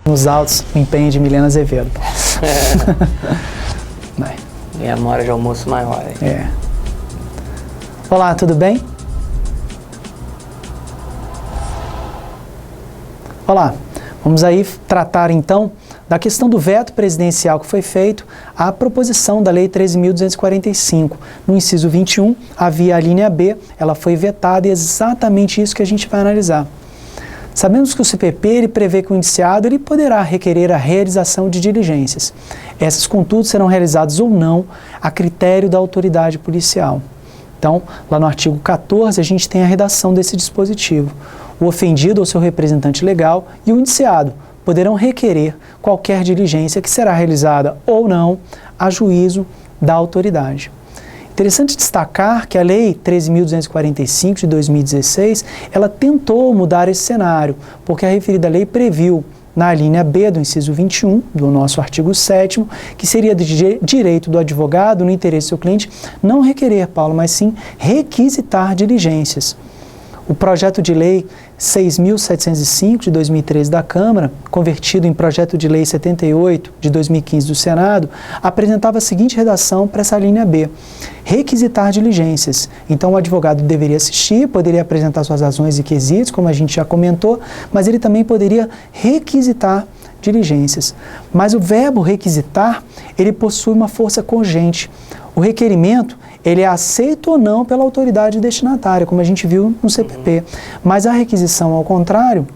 Nos autos, o empenho de Milena Azevedo. É uma hora de almoço maior. É. Olá, tudo bem? Olá, vamos aí tratar então da questão do veto presidencial que foi feito à proposição da Lei 13.245. No inciso 21, havia a linha B, ela foi vetada e é exatamente isso que a gente vai analisar. Sabemos que o CPP ele prevê que o indiciado ele poderá requerer a realização de diligências. Essas, contudo, serão realizadas ou não a critério da autoridade policial. Então, lá no artigo 14, a gente tem a redação desse dispositivo. O ofendido ou seu representante legal e o indiciado poderão requerer qualquer diligência que será realizada ou não a juízo da autoridade. Interessante destacar que a Lei 13.245 de 2016, ela tentou mudar esse cenário, porque a referida lei previu, na linha B do inciso 21 do nosso artigo 7º, que seria de direito do advogado, no interesse do seu cliente, não requerer, Paulo, mas sim requisitar diligências. O projeto de lei 6.705 de 2013 da Câmara, convertido em projeto de lei 78 de 2015 do Senado, apresentava a seguinte redação para essa linha B: requisitar diligências. Então o advogado deveria assistir, poderia apresentar suas razões e quesitos, como a gente já comentou, mas ele também poderia requisitar diligências. Mas o verbo requisitar, ele possui uma força cogente. O requerimento, ele é aceito ou não pela autoridade destinatária, como a gente viu no CPP. Mas a requisição, ao contrário,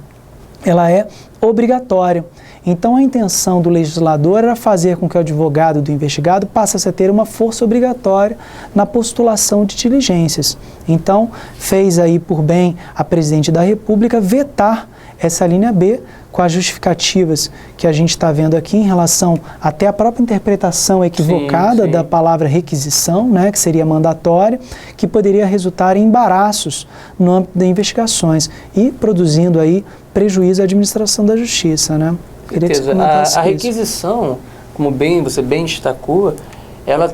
ela é obrigatória. Então, a intenção do legislador era fazer com que o advogado do investigado passasse a ter uma força obrigatória na postulação de diligências. Então, fez aí por bem a Presidente da República vetar essa linha B, com as justificativas que a gente está vendo aqui em relação até a própria interpretação equivocada da palavra requisição, né, que seria mandatória, que poderia resultar em embaraços no âmbito das investigações e produzindo aí prejuízo à administração da justiça, né? Queria que você comentasse a requisição, como você bem destacou, ela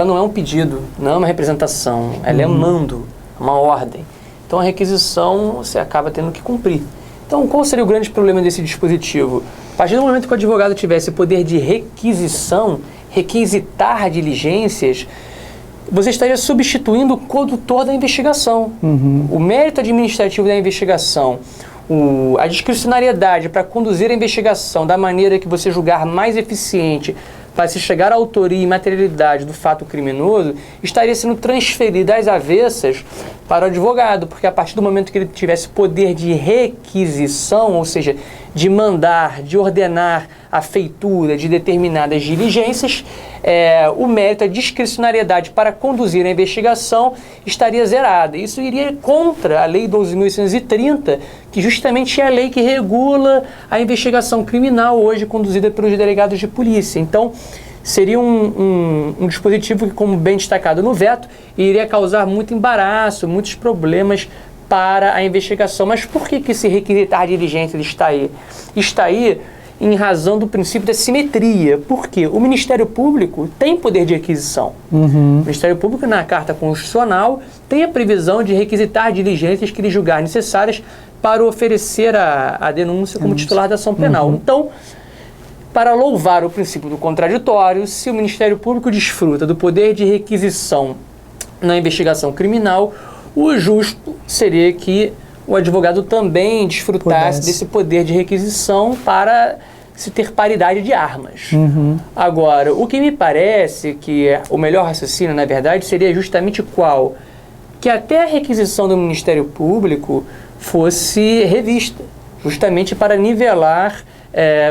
não é um pedido, não é uma representação, ela é um mando, uma ordem. Então a requisição você acaba tendo que cumprir. Então, qual seria o grande problema desse dispositivo? A partir do momento que o advogado tivesse poder de requisição, requisitar diligências, você estaria substituindo o condutor da investigação. O mérito administrativo da investigação, a discricionariedade para conduzir a investigação da maneira que você julgar mais eficiente para se chegar à autoria e materialidade do fato criminoso, estaria sendo transferida às avessas para o advogado, porque a partir do momento que ele tivesse poder de requisição, ou seja, de mandar, de ordenar a feitura de determinadas diligências, o mérito, a discricionariedade para conduzir a investigação estaria zerada. Isso iria contra a Lei 12.830, que justamente é a lei que regula a investigação criminal hoje conduzida pelos delegados de polícia. Então, seria um dispositivo que, como bem destacado no veto, iria causar muito embaraço, muitos problemas para a investigação. Mas por que esse requisitar diligência está aí? Está aí em razão do princípio da simetria. Por quê? O Ministério Público tem poder de requisição. O Ministério Público, na Carta Constitucional, tem a previsão de requisitar diligências que lhe julgar necessárias para oferecer a denúncia como titular da ação penal. Então, para louvar o princípio do contraditório, se o Ministério Público desfruta do poder de requisição na investigação criminal, o justo seria que o advogado também desfrutasse desse poder de requisição para se ter paridade de armas. Agora, o que me parece que o melhor raciocínio, na verdade, seria justamente qual? Que até a requisição do Ministério Público fosse revista, justamente para nivelar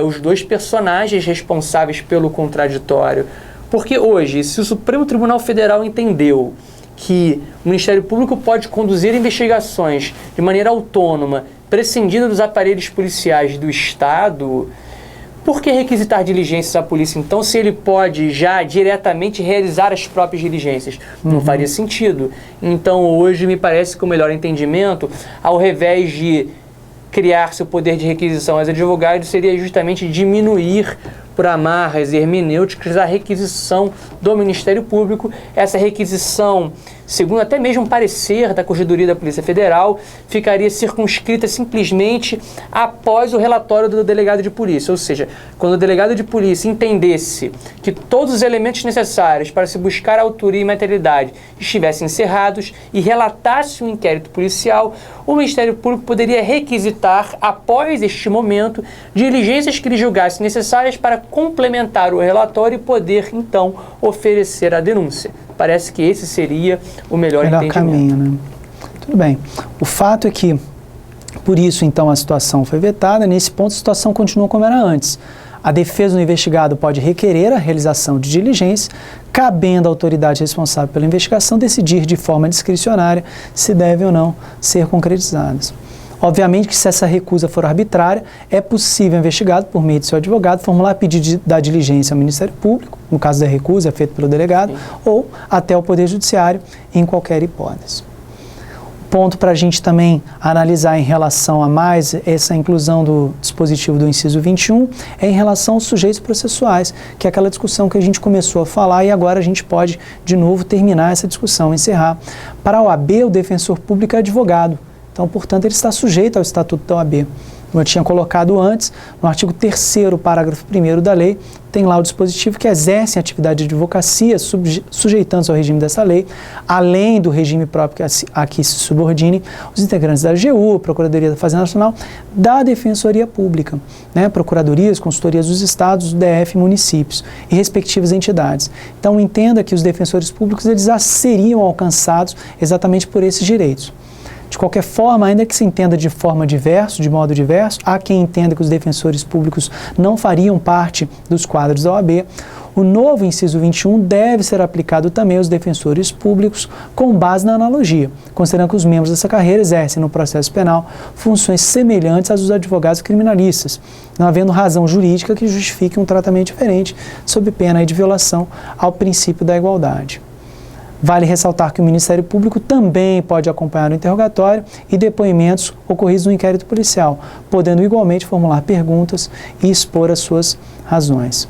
os dois personagens responsáveis pelo contraditório. Porque hoje, se o Supremo Tribunal Federal entendeu que o Ministério Público pode conduzir investigações de maneira autônoma, prescindindo dos aparelhos policiais do Estado, por que requisitar diligências à polícia, então, se ele pode já diretamente realizar as próprias diligências? Não faria sentido. Então, hoje, me parece que o melhor entendimento, ao invés de criar seu poder de requisição aos advogados, seria justamente diminuir por amarras hermenêuticas, a requisição do Ministério Público. Essa requisição, segundo até mesmo um parecer da Corregedoria da Polícia Federal, ficaria circunscrita simplesmente após o relatório do delegado de polícia. Ou seja, quando o delegado de polícia entendesse que todos os elementos necessários para se buscar a autoria e materialidade estivessem encerrados e relatasse um inquérito policial, o Ministério Público poderia requisitar, após este momento, diligências que ele julgasse necessárias para complementar o relatório e poder, então, oferecer a denúncia. Parece que esse seria o melhor entendimento. Caminho, né? Tudo bem. O fato é que, por isso, então, a situação foi vetada. Nesse ponto, a situação continua como era antes. A defesa do investigado pode requerer a realização de diligência, cabendo à autoridade responsável pela investigação decidir de forma discricionária se deve ou não ser concretizadas. Obviamente que se essa recusa for arbitrária, é possível o investigado, por meio de seu advogado, formular pedido da diligência ao Ministério Público, no caso da recusa, é feito pelo delegado, ou até o Poder Judiciário, em qualquer hipótese. Ponto para a gente também analisar em relação a mais essa inclusão do dispositivo do inciso 21 é em relação aos sujeitos processuais, que é aquela discussão que a gente começou a falar e agora a gente pode, de novo, terminar essa discussão, encerrar. Para a OAB, o defensor público é advogado. Então, portanto, ele está sujeito ao Estatuto da OAB. Como eu tinha colocado antes, no artigo 3º, parágrafo 1º da lei, tem lá o dispositivo que exercem atividade de advocacia, sujeitando-se ao regime dessa lei, além do regime próprio a que se subordinem os integrantes da AGU, Procuradoria da Fazenda Nacional, da Defensoria Pública, né, procuradorias, consultorias dos estados, do DF, municípios e respectivas entidades. Então, entenda que os defensores públicos eles já seriam alcançados exatamente por esses direitos. De qualquer forma, ainda que se entenda de forma diversa, de modo diverso, há quem entenda que os defensores públicos não fariam parte dos quadros da OAB, o novo inciso 21 deve ser aplicado também aos defensores públicos com base na analogia, considerando que os membros dessa carreira exercem no processo penal funções semelhantes às dos advogados criminalistas, não havendo razão jurídica que justifique um tratamento diferente, sob pena de violação ao princípio da igualdade. Vale ressaltar que o Ministério Público também pode acompanhar o interrogatório e depoimentos ocorridos no inquérito policial, podendo igualmente formular perguntas e expor as suas razões.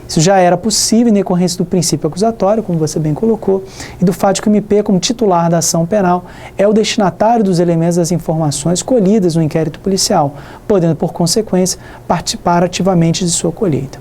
Isso já era possível em decorrência do princípio acusatório, como você bem colocou, e do fato de que o MP, como titular da ação penal, é o destinatário dos elementos das informações colhidas no inquérito policial, podendo, por consequência, participar ativamente de sua colheita.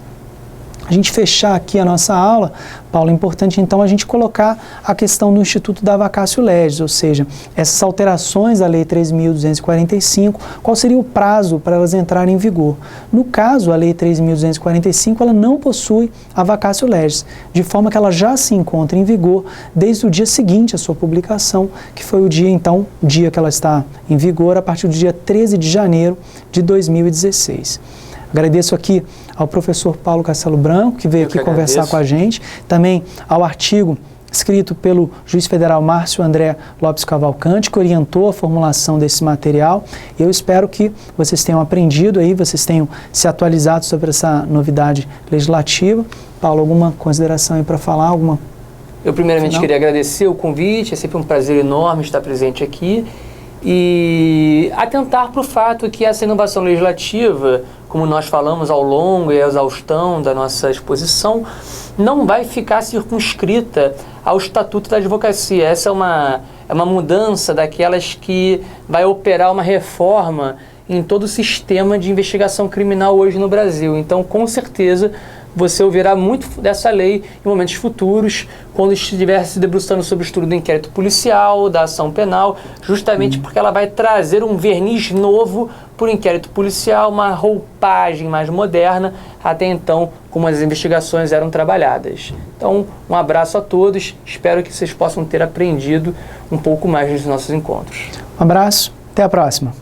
A gente fechar aqui a nossa aula, Paulo, é importante então a gente colocar a questão do Instituto da Vacatio Legis, ou seja, essas alterações à Lei 3.245, qual seria o prazo para elas entrarem em vigor? No caso, a Lei 3.245, ela não possui a Vacatio Legis, de forma que ela já se encontra em vigor desde o dia seguinte à sua publicação, que foi o dia, então, o dia que ela está em vigor, a partir do dia 13 de janeiro de 2016. Agradeço aqui ao professor Paulo Castelo Branco, que veio aqui conversar com a gente, também ao artigo escrito pelo juiz federal Márcio André Lopes Cavalcante, que orientou a formulação desse material. Eu espero que vocês tenham aprendido aí, vocês tenham se atualizado sobre essa novidade legislativa. Paulo, alguma consideração aí para falar? Eu primeiramente queria agradecer o convite, é sempre um prazer enorme estar presente aqui e atentar para o fato que essa inovação legislativa, como nós falamos ao longo e à exaustão da nossa exposição, não vai ficar circunscrita ao Estatuto da Advocacia. Essa é uma mudança daquelas que vai operar uma reforma em todo o sistema de investigação criminal hoje no Brasil. Então, com certeza, você ouvirá muito dessa lei em momentos futuros, quando estiver se debruçando sobre o estudo do inquérito policial, da ação penal, justamente porque ela vai trazer um verniz novo para o inquérito policial, uma roupagem mais moderna, até então, como as investigações eram trabalhadas. Então, um abraço a todos, espero que vocês possam ter aprendido um pouco mais nos nossos encontros. Um abraço, até a próxima.